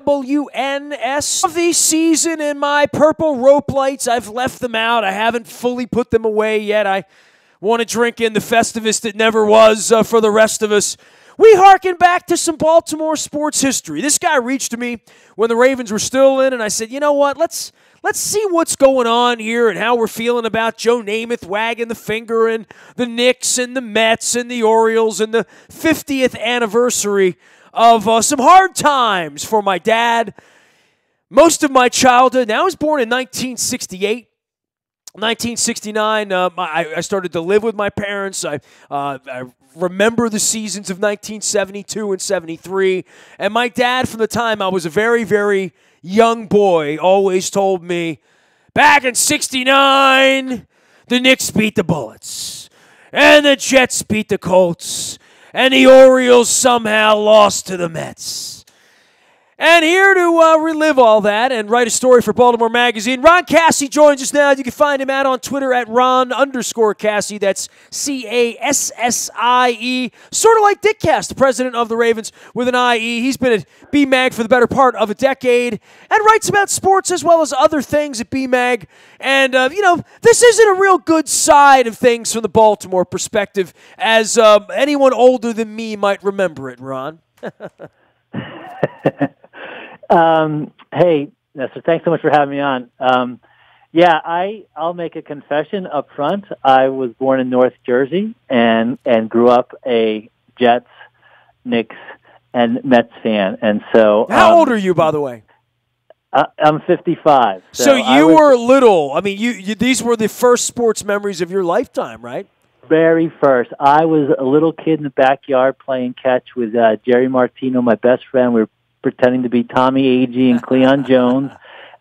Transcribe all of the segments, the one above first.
WNS of the season, and my purple rope lights, I've left them out. I haven't fully put them away yet. I want to drink in the Festivus that never was for the rest of us. We harken back to some Baltimore sports history. This guy reached to me when the Ravens were still in, and I said, you know what, let's see what's going on here and how we're feeling about Joe Namath wagging the finger and the Knicks and the Mets and the Orioles and the 50th anniversary of some hard times for my dad. Most of my childhood. Now, I was born in 1968. 1969, I started to live with my parents. I remember the seasons of 1972 and 73. And my dad, from the time I was a very, very young boy, always told me, back in 69, the Knicks beat the Bullets. And the Jets beat the Colts. And the Orioles somehow lost to the Mets. And here to relive all that and write a story for Baltimore Magazine, Ron Cassie joins us now. You can find him out on Twitter at Ron_Cassie. That's Cassie. Sort of like Dick Cass, the president of the Ravens with an IE. He's been at BMag for the better part of a decade and writes about sports as well as other things at BMag. And, this isn't a real good side of things from the Baltimore perspective, as anyone older than me might remember it, Ron. Hey, Nestor, thanks so much for having me on. I'll make a confession up front. I was born in North Jersey and grew up a Jets, Knicks, and Mets fan. And so, how old are you, by the way? I'm 55. So you were little. I mean, you these were the first sports memories of your lifetime, right? Very first. I was a little kid in the backyard playing catch with Jerry Martino, my best friend. We were pretending to be Tommy Agee and Cleon Jones.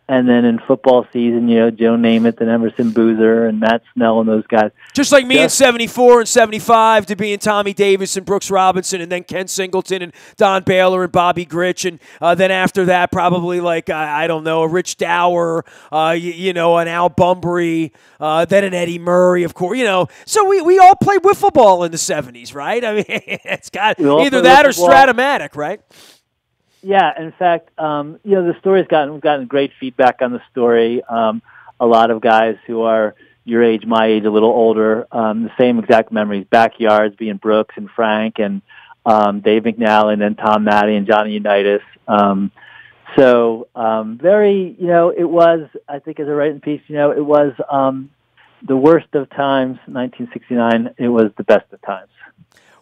And then in football season, Joe Namath and Emerson Boozer and Matt Snell and those guys. Just like me in 74 and 75 to being Tommy Davis and Brooks Robinson and then Ken Singleton and Don Baylor and Bobby Grich. And then after that, probably like, I don't know, a Rich Dower, an Al Bunbury, then an Eddie Murray, of course. So we all played wiffle ball in the 70s, right? I mean, it's got either that or Stratomatic, right? Yeah, in fact, the story's gotten great feedback on the story. A lot of guys who are your age, my age, a little older, the same exact memories, backyards, being Brooks and Frank and Dave McNally and then Tom Matty and Johnny Unitas. It was, I think as I write in the piece, it was the worst of times, 1969. It was the best of times.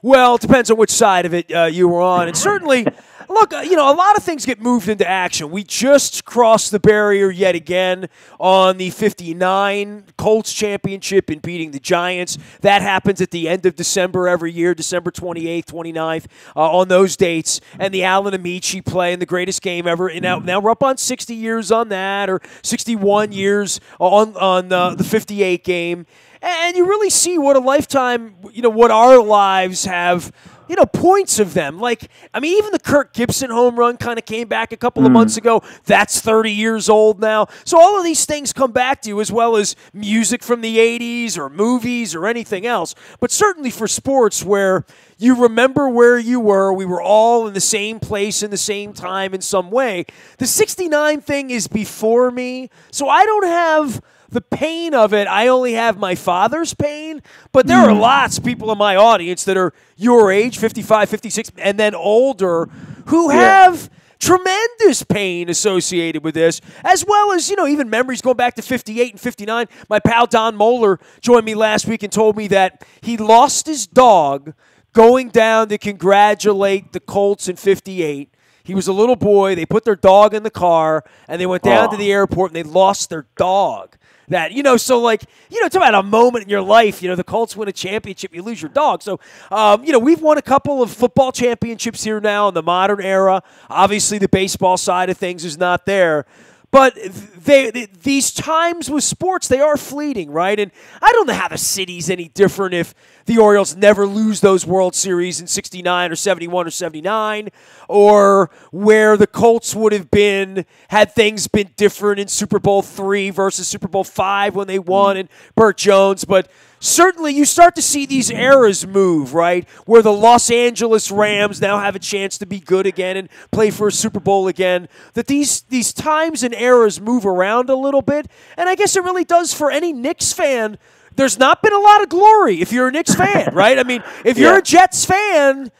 Well, it depends on which side of it you were on. And certainly, look, a lot of things get moved into action. We just crossed the barrier yet again on the 59 Colts championship in beating the Giants. That happens at the end of December every year, December 28th, 29th, on those dates. And the Allen Amici play in the greatest game ever. And now we're up on 60 years on that, or 61 years on the 58 game. And you really see what a lifetime, what our lives have, points of them. Like, I mean, even the Kirk Gibson home run kind of came back a couple of months ago. That's 30 years old now. So all of these things come back to you, as well as music from the 80s or movies or anything else. But certainly for sports, where you remember where you were, we were all in the same place in the same time in some way. The 69 thing is before me, so I don't have the pain of it. I only have my father's pain, but there are lots of people in my audience that are your age, 55, 56, and then older, who have tremendous pain associated with this, as well as, even memories going back to 58 and 59. My pal Don Moeller joined me last week and told me that he lost his dog going down to congratulate the Colts in 58. He was a little boy. They put their dog in the car, and they went down to the airport, and they lost their dog. That, talk about a moment in your life, the Colts win a championship, you lose your dog. So, we've won a couple of football championships here now in the modern era. Obviously, the baseball side of things is not there. But these times with sports, they are fleeting, right? And I don't know how the city's any different if the Orioles never lose those World Series in 69 or 71 or 79, or where the Colts would have been had things been different in Super Bowl III versus Super Bowl V when they won and Burt Jones. But certainly you start to see these eras move, right? Where the Los Angeles Rams now have a chance to be good again and play for a Super Bowl again. That these times and eras move around a little bit. And I guess it really does for any Knicks fan. There's not been a lot of glory if you're a Knicks fan, right? I mean, if you're a Jets fan,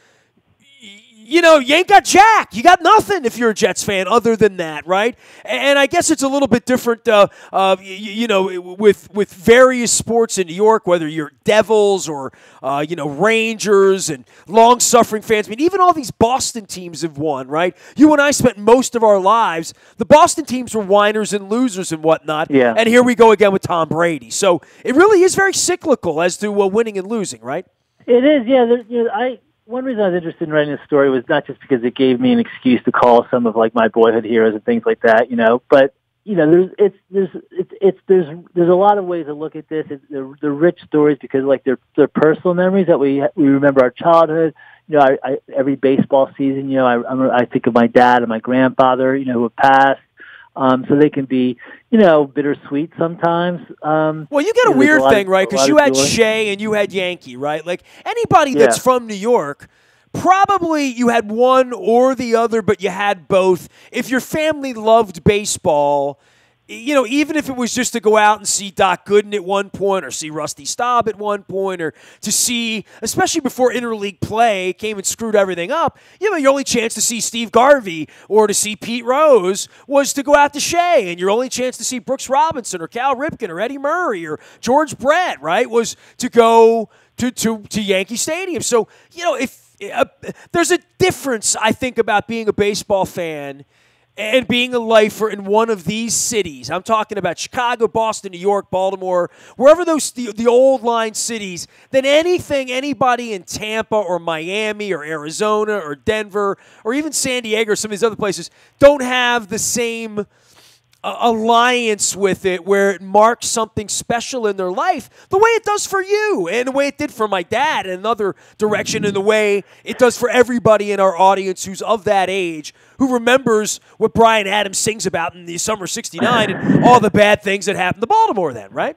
you ain't got jack. You got nothing if you're a Jets fan other than that, right? And I guess it's a little bit different, with various sports in New York, whether you're Devils or, Rangers and long-suffering fans. I mean, even all these Boston teams have won, right? You and I spent most of our lives. The Boston teams were whiners and losers and whatnot. Yeah. And here we go again with Tom Brady. So it really is very cyclical as to winning and losing, right? It is, yeah. One reason I was interested in writing this story was not just because it gave me an excuse to call some of like my boyhood heroes and things like that, but there's a lot of ways to look at this. They're rich stories because like they're personal memories that we remember our childhood. Every baseball season, I think of my dad and my grandfather, who have passed. So they can be, bittersweet sometimes. Well, you get a weird thing, right? Because you had Shea and you had Yankee, right? Like anybody that's from New York, probably you had one or the other, but you had both. If your family loved baseball, even if it was just to go out and see Doc Gooden at one point or see Rusty Staub at one point or to see, especially before interleague play came and screwed everything up, your only chance to see Steve Garvey or to see Pete Rose was to go out to Shea, and your only chance to see Brooks Robinson or Cal Ripken or Eddie Murray or George Brett, right, was to go to Yankee Stadium. So, if there's a difference, I think, about being a baseball fan and being a lifer in one of these cities. I'm talking about Chicago, Boston, New York, Baltimore, wherever those the old line cities, than anything anybody in Tampa or Miami or Arizona or Denver or even San Diego or some of these other places don't have the same alliance with it where it marks something special in their life the way it does for you and the way it did for my dad in another direction and the way it does for everybody in our audience who's of that age who remembers what Bryan Adams sings about in the summer of '69 and all the bad things that happened to Baltimore then, right?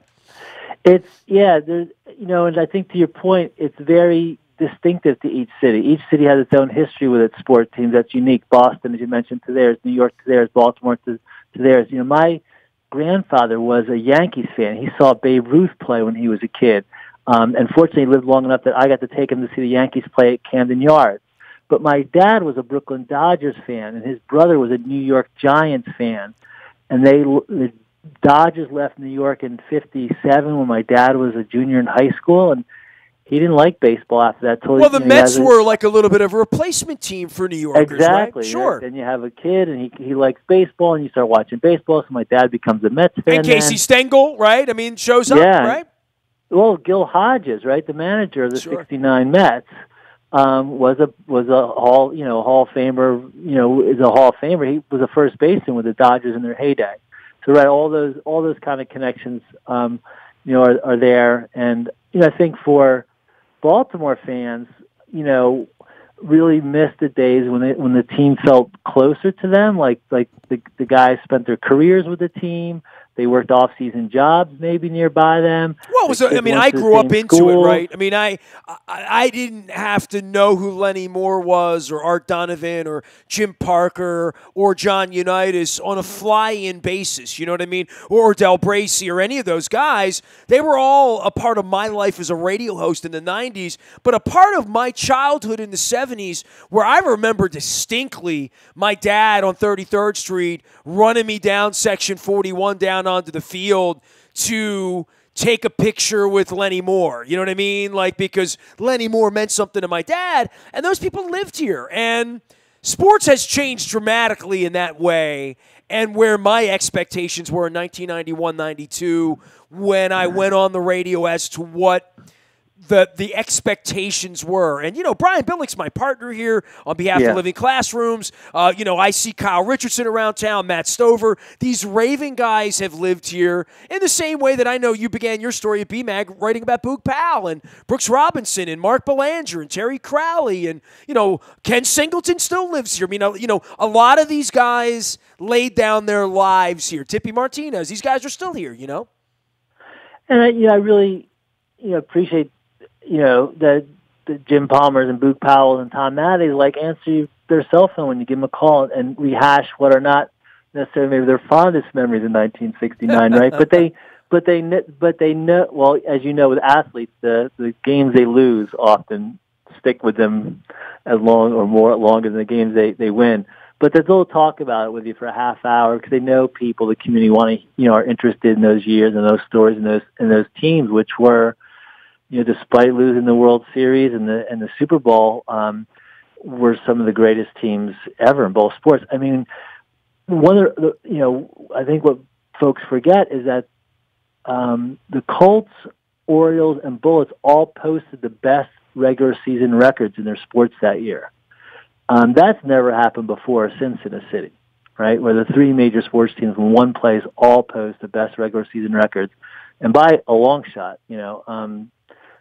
There's, and I think to your point, it's very distinctive to each city. Each city has its own history with its sport teams that's unique. Boston, as you mentioned, to theirs. New York to theirs. Baltimore to theirs. My grandfather was a Yankees fan. He saw Babe Ruth play when he was a kid. And fortunately, he lived long enough that I got to take him to see the Yankees play at Camden Yards. But my dad was a Brooklyn Dodgers fan, and his brother was a New York Giants fan. And the Dodgers left New York in '57 when my dad was a junior in high school, and he didn't like baseball after that. Well, the Mets were like a little bit of a replacement team for New Yorkers, exactly, right? Sure. Then you have a kid, and he likes baseball, and you start watching baseball, so my dad becomes a Mets fan. And Casey Stengel, right? I mean, shows up, right? Well, Gil Hodges, right, the manager of the '69 Mets, was a Hall of Famer. Is a Hall of Famer. He was a first baseman with the Dodgers in their heyday. So, right, all those kind of connections, are there, and I think for Baltimore fans, really missed the days when the team felt closer to them. Like the guys spent their careers with the team. They worked off-season jobs maybe nearby them. Well, I grew up into it, right? I mean, I didn't have to know who Lenny Moore was or Art Donovan or Jim Parker or John Unitas on a fly-in basis, you know what I mean? Or Del Bracey or any of those guys. They were all a part of my life as a radio host in the 90s, but a part of my childhood in the 70s where I remember distinctly my dad on 33rd Street running me down Section 41 down onto the field to take a picture with Lenny Moore. You know what I mean? Like, because Lenny Moore meant something to my dad, and those people lived here. And sports has changed dramatically in that way, and where my expectations were in 1991-92 when I went on the radio as to what the expectations were. And, Brian Billick's my partner here on behalf of Living Classrooms. I see Kyle Richardson around town, Matt Stover. These raving guys have lived here in the same way that I know you began your story at BMAG writing about Boog Powell and Brooks Robinson and Mark Belanger and Terry Crowley. And, Ken Singleton still lives here. I mean, a lot of these guys laid down their lives here. Tippy Martinez, these guys are still here, And I really... appreciate, that the Jim Palmers and Boog Powell and Tom Matties answer their cell phone when you give them a call and rehash what are not necessarily maybe their fondest memories in 1969, right? But they know, well, as you know, with athletes, the games they lose often stick with them as long or more longer than the games they win. But they'll talk about it with you for a half hour because they know people, the community are interested in those years and those stories and those teams, which were, despite losing the World Series and the Super Bowl, were some of the greatest teams ever in both sports. I mean, one of the, I think what folks forget is that the Colts, Orioles, and Bullets all posted the best regular season records in their sports that year. That's never happened before or since in a city, right? Where the three major sports teams in one place all post the best regular season records, and by a long shot, Well,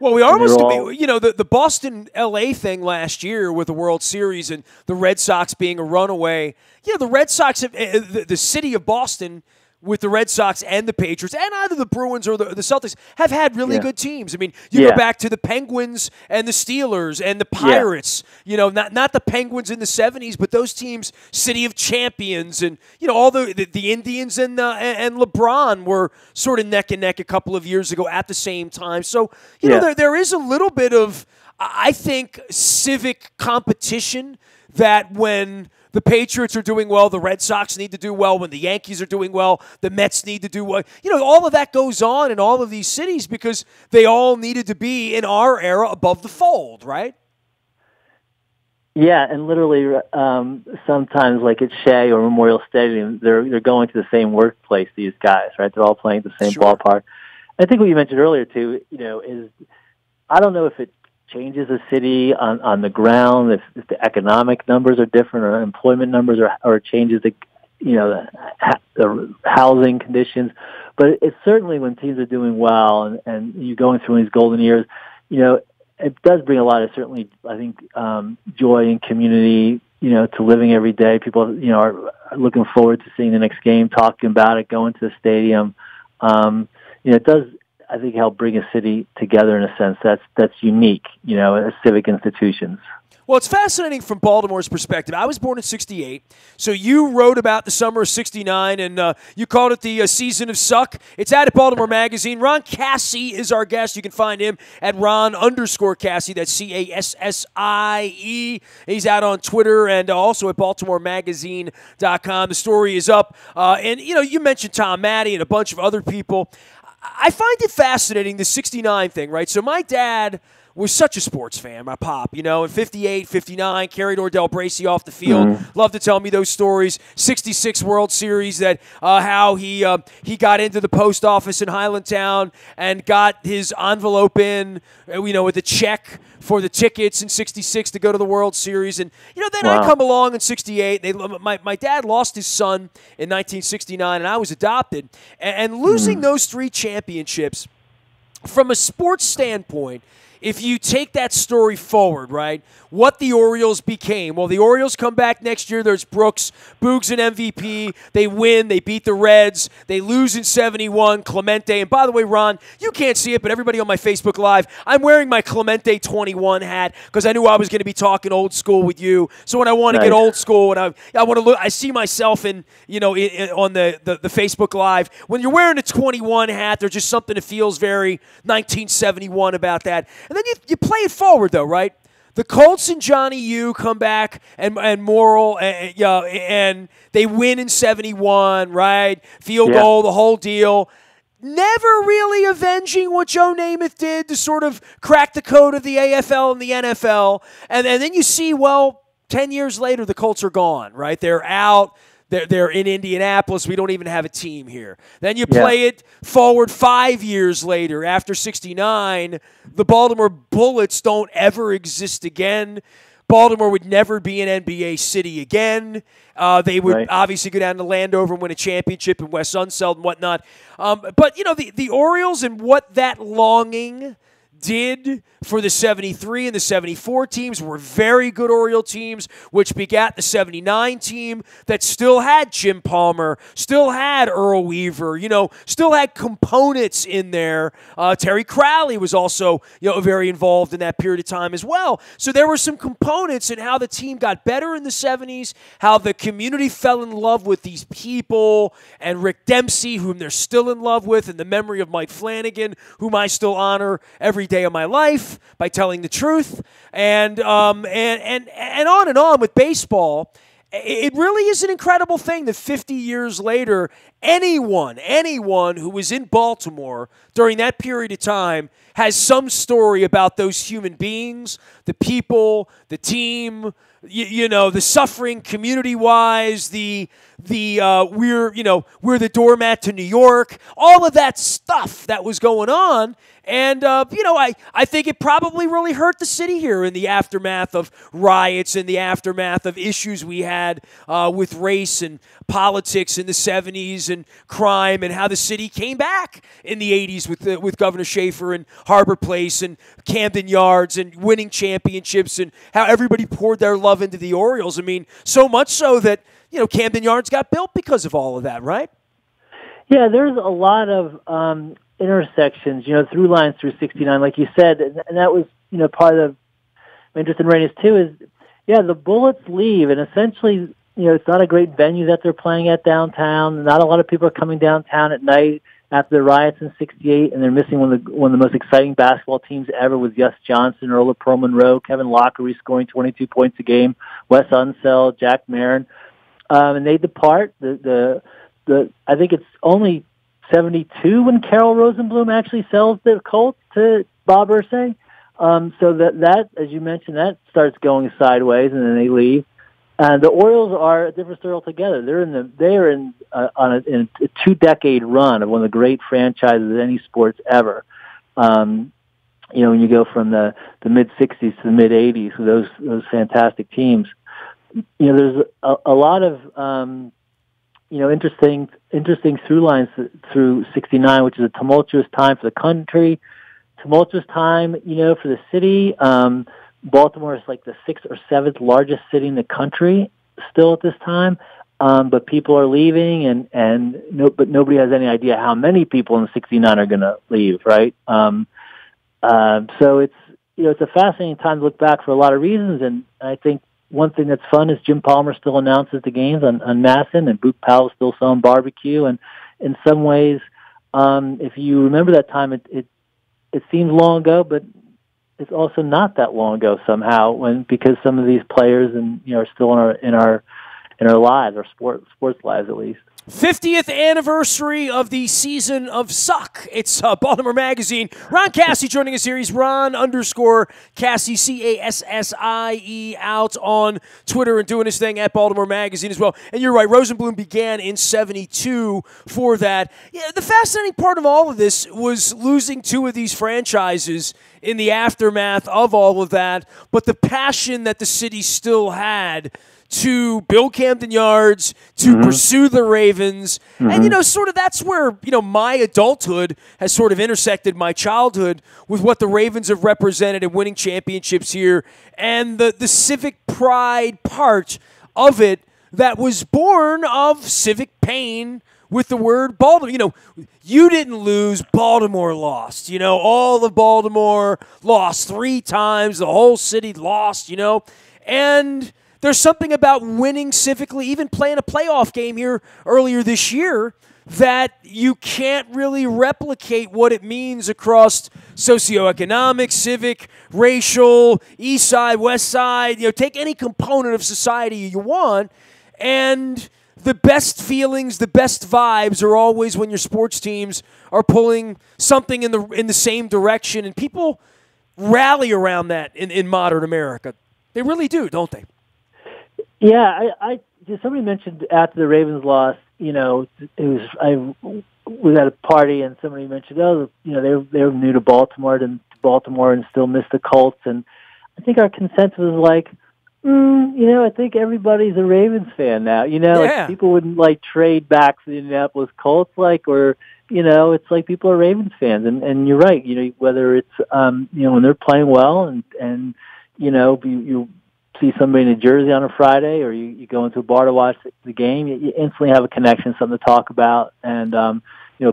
we almost, the Boston-LA thing last year with the World Series and the Red Sox being a runaway. The Red Sox, the city of Boston with the Red Sox and the Patriots, and either the Bruins or the Celtics, have had really good teams. I mean, you go back to the Penguins and the Steelers and the Pirates, not the Penguins in the 70s, but those teams, city of champions, and, all the Indians and LeBron were sort of neck and neck a couple of years ago at the same time. So, there is a little bit of, I think, civic competition that when the Patriots are doing well, the Red Sox need to do well. When the Yankees are doing well, the Mets need to do well. All of that goes on in all of these cities because they all needed to be, in our era, above the fold, right? Yeah, and literally sometimes, like at Shea or Memorial Stadium, they're going to the same workplace, these guys, right? They're all playing at the same ballpark. I think what you mentioned earlier, too, is I don't know if it changes a city on the ground, if the economic numbers are different or employment numbers or changes the housing conditions. But it's certainly when teams are doing well and you're going through these golden years, it does bring a lot of, certainly, I think, joy and community, to living every day. People, are looking forward to seeing the next game, talking about it, going to the stadium. It does, I think, help bring a city together in a sense that's unique, as civic institutions. Well, it's fascinating from Baltimore's perspective. I was born in 68, so you wrote about the summer of 69, and you called it the season of suck. It's out at Baltimore Magazine. Ron Cassie is our guest. You can find him at Ron_Cassie. That's Cassie. He's out on Twitter and also at BaltimoreMagazine.com. The story is up. And, you mentioned Tom Matty and a bunch of other people. I find it fascinating, the 69 thing, right? So my dad was such a sports fan, my pop, in 58, 59, carried Ordell Bracey off the field. Loved to tell me those stories. 66 World Series, that how he got into the post office in Highlandtown and got his envelope in, with a check for the tickets in 66 to go to the World Series. And, then I come along in 68. My dad lost his son in 1969, and I was adopted. And losing those three championships, from a sports standpoint, if you take that story forward, right, what the Orioles became. Well, the Orioles come back next year. There's Brooks. Boog's an MVP. They win. They beat the Reds. They lose in 71. Clemente. And by the way, Ron, you can't see it, but everybody on my Facebook Live, I'm wearing my Clemente 21 hat because I knew I was going to be talking old school with you. So when I want to get old school and I want to look, I see myself on the Facebook Live. When you're wearing a 21 hat, there's just something that feels very 1971 about that. And then you play it forward, though, right? The Colts and Johnny U come back and Morrill and they win in 71, right? Field goal, the whole deal. Never really avenging what Joe Namath did to sort of crack the code of the AFL and the NFL. And then you see, 10 years later, the Colts are gone, right? They're out. They're in Indianapolis. We don't even have a team here. Then you play it forward 5 years later. After 69, the Baltimore Bullets don't ever exist again. Baltimore would never be an NBA city again. They would obviously go down to Landover and win a championship in West Unseld and whatnot. But, the Orioles and what that longing did for the 73 and the 74 teams were very good Oriole teams, which begat the 79 team that still had Jim Palmer, still had Earl Weaver, still had components in there. Terry Crowley was also, very involved in that period of time as well. So there were some components in how the team got better in the 70s, how the community fell in love with these people, and Rick Dempsey, whom they're still in love with, and the memory of Mike Flanagan, whom I still honor every day of my life by telling the truth, and on and on with baseball. It really is an incredible thing that 50 years later, anyone who was in Baltimore during that period of time has some story about those human beings, the people, the team, the suffering community-wise, we're the doormat to New York, all of that stuff that was going on. And, I think it probably really hurt the city here in the aftermath of riots and the aftermath of issues we had with race and politics in the 70s and crime, and how the city came back in the 80s with Governor Schaefer and Harbor Place and Camden Yards and winning championships, and how everybody poured their love into the Orioles. I mean, so much so that, Camden Yards got built because of all of that, right? Yeah, there's a lot of intersections, through lines through 69, like you said, and that was, part of my interest in Radius too is, the Bullets leave, and essentially, it's not a great venue that they're playing at downtown. Not a lot of people are coming downtown at night after the riots in 68, and they're missing one of the most exciting basketball teams ever with Gus Johnson, Earl of Pearl Monroe, Kevin Lockery scoring 22 points a game, Wes Unseld, Jack Marin, and they depart. I think it's only 72 when Carol Rosenblum actually sells the Colts to Bob Irsay. So that, as you mentioned, that starts going sideways, and then they leave. The Orioles are a different story altogether. They are in a 2-decade run of one of the great franchises in any sports ever. When you go from the mid 60s to the mid 80s with those fantastic teams, there's a lot of interesting through lines through 69, which is a tumultuous time for the country, tumultuous time, for the city. Baltimore is like the 6th or 7th largest city in the country still at this time. But people are leaving, but nobody has any idea how many people in 69 are going to leave, right? So it's a fascinating time to look back for a lot of reasons, and I think one thing that's fun is Jim Palmer still announces the games on Masson, and Boog Powell's still selling barbecue. And in some ways, if you remember that time, it seems long ago, but it's also not that long ago somehow, because some of these players are still in our lives, our sports lives at least. 50th anniversary of the season of Suck. It's Baltimore Magazine. Ron Cassie joining us here. He's Ron_Cassie, Cassie, out on Twitter and doing his thing at Baltimore Magazine as well. And you're right, Rosenblum began in 72 for that. Yeah, the fascinating part of all of this was losing 2 of these franchises in the aftermath of all of that, but the passion that the city still had to build Camden Yards, to pursue the Ravens. And, sort of that's where, my adulthood has sort of intersected my childhood with what the Ravens have represented in winning championships here, and the civic pride part of it that was born of civic pain with the word Baltimore. You didn't lose, Baltimore lost. All of Baltimore lost 3 times, the whole city lost, and there's something about winning civically, even playing a playoff game here earlier this year, that you can't really replicate what it means across socioeconomic, civic, racial, east side, west side. Take any component of society you want, and the best feelings, the best vibes are always when your sports teams are pulling something in the same direction, and people rally around that in modern America. They really do, don't they? Yeah, somebody mentioned after the Ravens lost, I was at a party and somebody mentioned, they were new to Baltimore and still miss the Colts, and I think our consensus was like, I think everybody's a Ravens fan now. Like people wouldn't trade back for the Indianapolis Colts, or it's like people are Ravens fans, and you're right. Whether it's when they're playing well, and you see somebody in a jersey on a Friday, or you go into a bar to watch the game, you instantly have a connection, something to talk about, and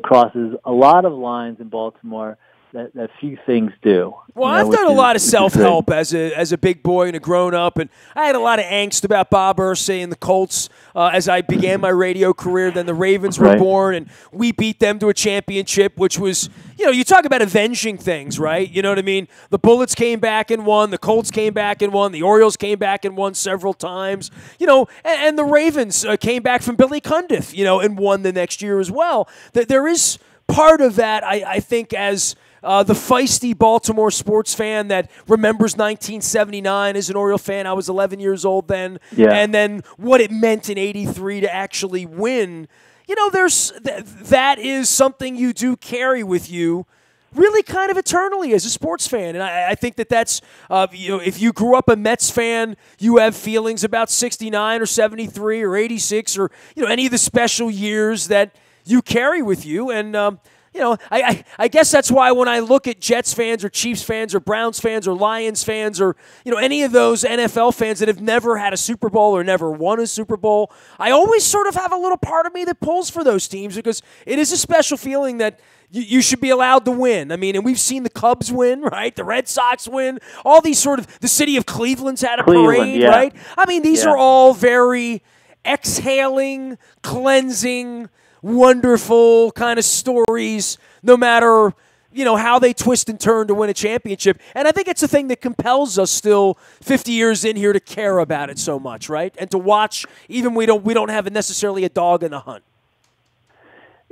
crosses a lot of lines in Baltimore that few things do. Well, I've done a lot of self-help as a big boy and a grown-up, and I had a lot of angst about Bob Irsay and the Colts as I began my radio career. Then the Ravens were born, and we beat them to a championship, which was, you talk about avenging things, right? You know what I mean? The Bullets came back and won. The Colts came back and won. The Orioles came back and won several times. And the Ravens came back from Billy Cundiff, and won the next year as well. There is part of that, I think, as the feisty Baltimore sports fan that remembers 1979 as an Oriole fan. I was 11 years old then. Yeah. And then what it meant in 83 to actually win. That is something you do carry with you really kind of eternally as a sports fan. And I think that's, if you grew up a Mets fan, you have feelings about 69 or 73 or 86 or, any of the special years that you carry with you. And, I guess that's why when I look at Jets fans or Chiefs fans or Browns fans or Lions fans or, any of those NFL fans that have never had a Super Bowl or never won a Super Bowl, I always sort of have a little part of me that pulls for those teams because it is a special feeling that you should be allowed to win. I mean, and we've seen the Cubs win, right? The Red Sox win. All these the city of Cleveland's had a parade, right? I mean, these are all very exhaling, cleansing, wonderful kind of stories, no matter, how they twist and turn to win a championship. And I think it's a thing that compels us still 50 years in here to care about it so much, right? And to watch, even we don't have necessarily a dog in the hunt.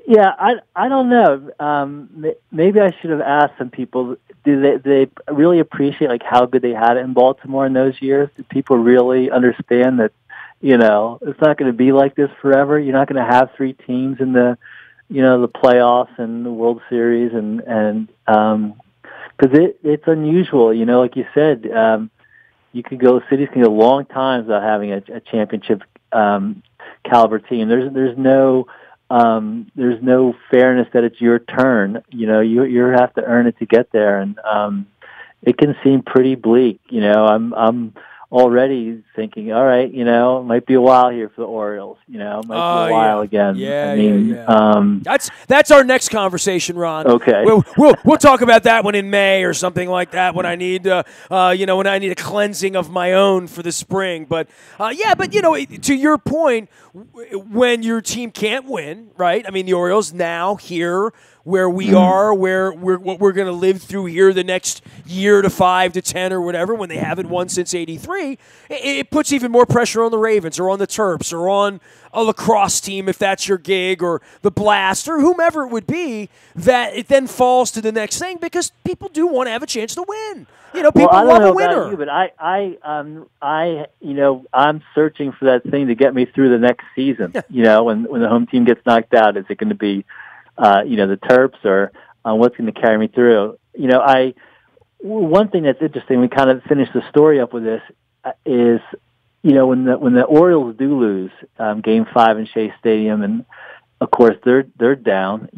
Yeah, I don't know. Maybe I should have asked some people, do they really appreciate like how good they had it in Baltimore in those years? Do people really understand that it's not going to be like this forever? You're not going to have three teams in the playoffs and the World Series, and because it's unusual. Like you said, cities can go long times without having a championship caliber team. There's no fairness that it's your turn. You have to earn it to get there, and it can seem pretty bleak. I'm already thinking, all right, it might be a while here for the Orioles. It might be a while again. Yeah, that's our next conversation, Ron. Okay, we'll talk about that one in May or something like that when I need when I need a cleansing of my own for the spring. But to your point, when your team can't win, right? I mean, the Orioles now here, where we are, where what we're going to live through here the next year to 5 to 10 or whatever, when they haven't won since '83, it puts even more pressure on the Ravens or on the Terps or on a lacrosse team if that's your gig, or the Blast or whomever it would be, that it then falls to the next thing because people do want to have a chance to win. People love a winner. About you, but I'm searching for that thing to get me through the next season. When the home team gets knocked out, is it going to be the Terps, or what's going to carry me through? One thing that's interesting, we kind of finished the story up with this, is, when the Orioles do lose Game 5 in Shea Stadium, and of course they're down.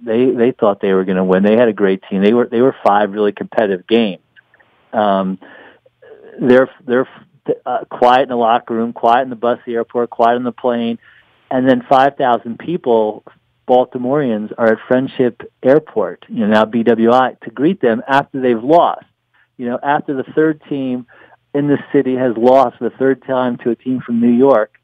They thought they were going to win. They had a great team. They were 5 really competitive games. They're quiet in the locker room, quiet in the bus, the airport, quiet on the plane, and then 5,000 people, Baltimoreans, are at Friendship Airport, now BWI, to greet them after they've lost. After the third team in the city has lost for the third time to a team from New York,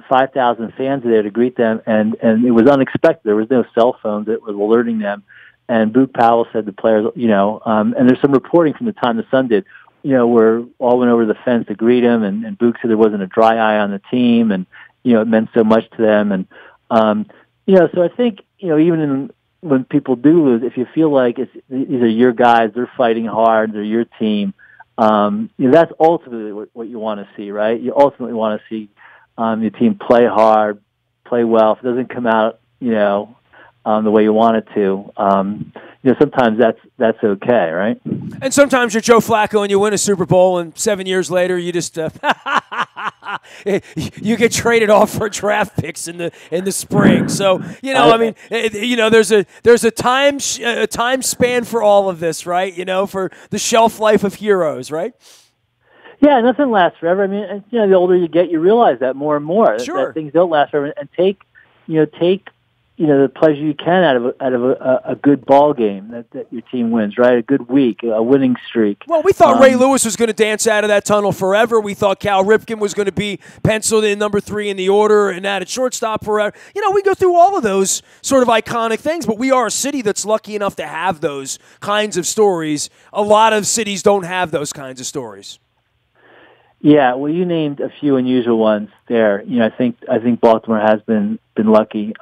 5,000 fans are there to greet them, and it was unexpected. There was no cell phones that was alerting them. And Boog Powell said the players, and there's some reporting from the time the Sun did, where all went over the fence to greet him, and Boog said there wasn't a dry eye on the team, and, it meant so much to them. And, so I think, even when people do lose, if you feel like these are your guys, they're fighting hard, they're your team, that's ultimately what you want to see, right? You ultimately want to see your team play hard, play well. If it doesn't come out, the way you want it to, sometimes that's okay, right? And sometimes you're Joe Flacco and you win a Super Bowl, and 7 years later you just You get traded off for draft picks in the spring. So I mean, there's a time span for all of this, right? For the shelf life of heroes, right? Yeah, nothing lasts forever. I mean, the older you get, you realize that more and more. Sure. That things don't last forever, and take the pleasure you can out of a good ball game that your team wins, right? A good week, a winning streak. Well, we thought Ray Lewis was going to dance out of that tunnel forever. We thought Cal Ripken was going to be penciled in number 3 in the order and at shortstop forever. We go through all of those sort of iconic things, but we are a city that's lucky enough to have those kinds of stories. A lot of cities don't have those kinds of stories. Yeah, well, you named a few unusual ones there. I think Baltimore has been lucky.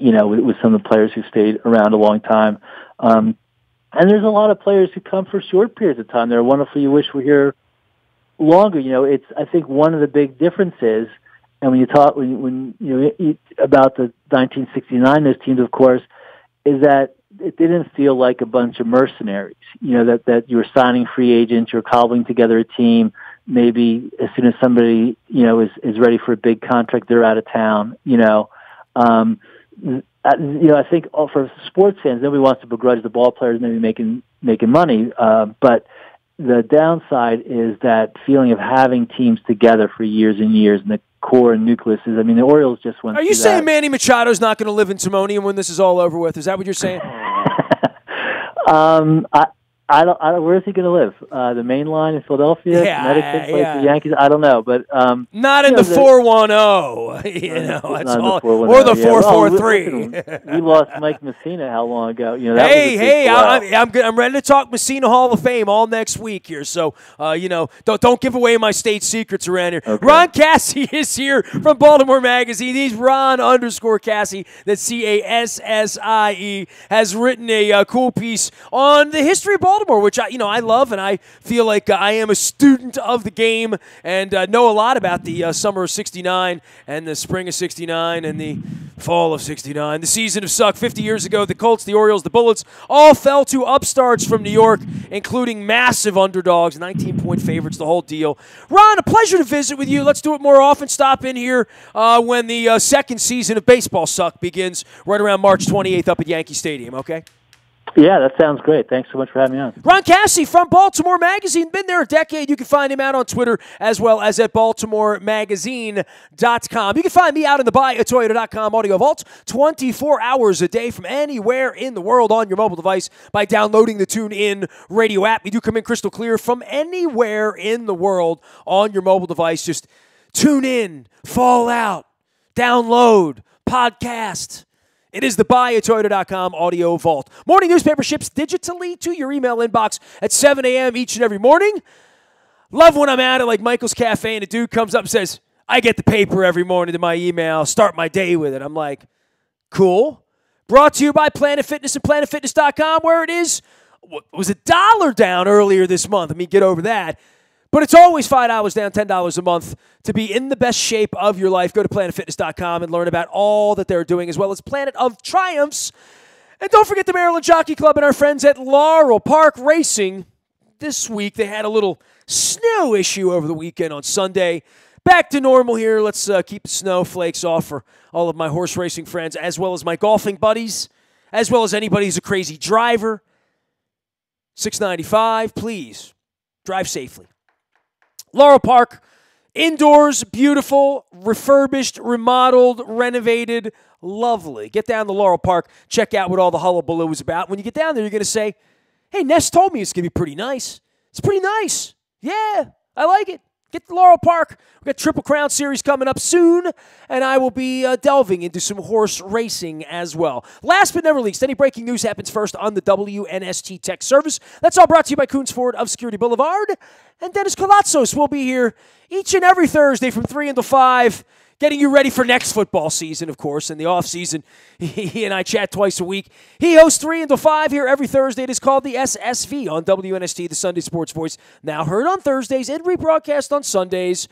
With some of the players who stayed around a long time. And there's a lot of players who come for short periods of time. They're wonderful. You wish were here longer. I think one of the big differences, and when you talk about the 1969, those teams, of course, is that it didn't feel like a bunch of mercenaries. That you were signing free agents, you're cobbling together a team. Maybe as soon as somebody is ready for a big contract, they're out of town. I think for sports fans, nobody wants to begrudge the ball players maybe making money, but the downside is that feeling of having teams together for years and years, and the core and nucleus is. I mean, the Orioles just went. Are you saying Manny Machado's not going to live in Timonium when this is all over with? Is that what you're saying? I don't. Where is he going to live? The main line in Philadelphia, Connecticut, the Yankees. I don't know, but not in the 410. That's all, or the 443. We lost Mike Messina how long ago? I'm ready to talk Messina Hall of Fame all next week here. So don't give away my state secrets around here. Okay. Ron Cassie is here from Baltimore Magazine. He's Ron_Cassie. That's Cassie. Has written a cool piece on the history of Baltimore, which I love, and I feel like I am a student of the game and know a lot about the summer of '69 and the spring of '69 and the fall of '69. The season of suck 50 years ago. The Colts, the Orioles, the Bullets all fell to upstarts from New York, including massive underdogs, 19-point favorites, the whole deal. Ron, a pleasure to visit with you. Let's do it more often. Stop in here when the second season of Baseball Suck begins right around March 28th up at Yankee Stadium, okay? Yeah, that sounds great. Thanks so much for having me on. Ron Cassie from Baltimore Magazine. Been there a decade. You can find him out on Twitter as well as at BaltimoreMagazine.com. You can find me out in the buyatoyota.com audio vault 24 hours a day from anywhere in the world on your mobile device by downloading the TuneIn radio app. We do come in crystal clear from anywhere in the world on your mobile device. Just tune in, fall out, download, podcast. It is the buyatoyota.com audio vault. Morning newspaper ships digitally to your email inbox at 7 a.m. each and every morning. Love when I'm at it like Michael's Cafe and a dude comes up and says, I get the paper every morning to my email, start my day with it. I'm like, cool. Brought to you by Planet Fitness and PlanetFitness.com, where it was $1 down earlier this month. I mean, get over that. But it's always $5 down, $10 a month to be in the best shape of your life. Go to PlanetFitness.com and learn about all that they're doing, as well as Planet of Triumphs. And don't forget the Maryland Jockey Club and our friends at Laurel Park Racing. This week, they had a little snow issue over the weekend on Sunday. Back to normal here. Let's keep the snowflakes off for all of my horse racing friends, as well as my golfing buddies, as well as anybody who's a crazy driver. 695, please, drive safely. Laurel Park, indoors, beautiful, refurbished, remodeled, renovated, lovely. Get down to Laurel Park, check out what all the hullabaloo is about. When you get down there, you're going to say, hey, Ness told me it's going to be pretty nice. It's pretty nice. Yeah, I like it. Get to Laurel Park. We've got Triple Crown Series coming up soon, and I will be delving into some horse racing as well. Last but never least, any breaking news happens first on the WNST Tech Service. That's all brought to you by Coons Ford of Security Boulevard. And Dennis Colatzos will be here each and every Thursday from 3 until 5, getting you ready for next football season, of course. In the offseason, he and I chat twice a week. He hosts 3 until 5 here every Thursday. It is called the SSV on WNST, the Sunday Sports Voice. Now heard on Thursdays and rebroadcast on Sundays.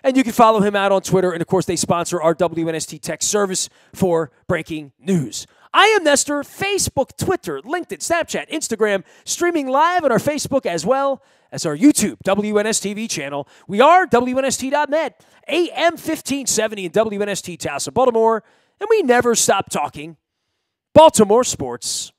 And you can follow him out on Twitter. And, of course, they sponsor our WNST Tech Service for breaking news. I am Nestor, Facebook, Twitter, LinkedIn, Snapchat, Instagram, streaming live on our Facebook as well as our YouTube WNSTV channel. We are WNST.net, AM 1570 in WNST Cassie of Baltimore, and we never stop talking Baltimore sports.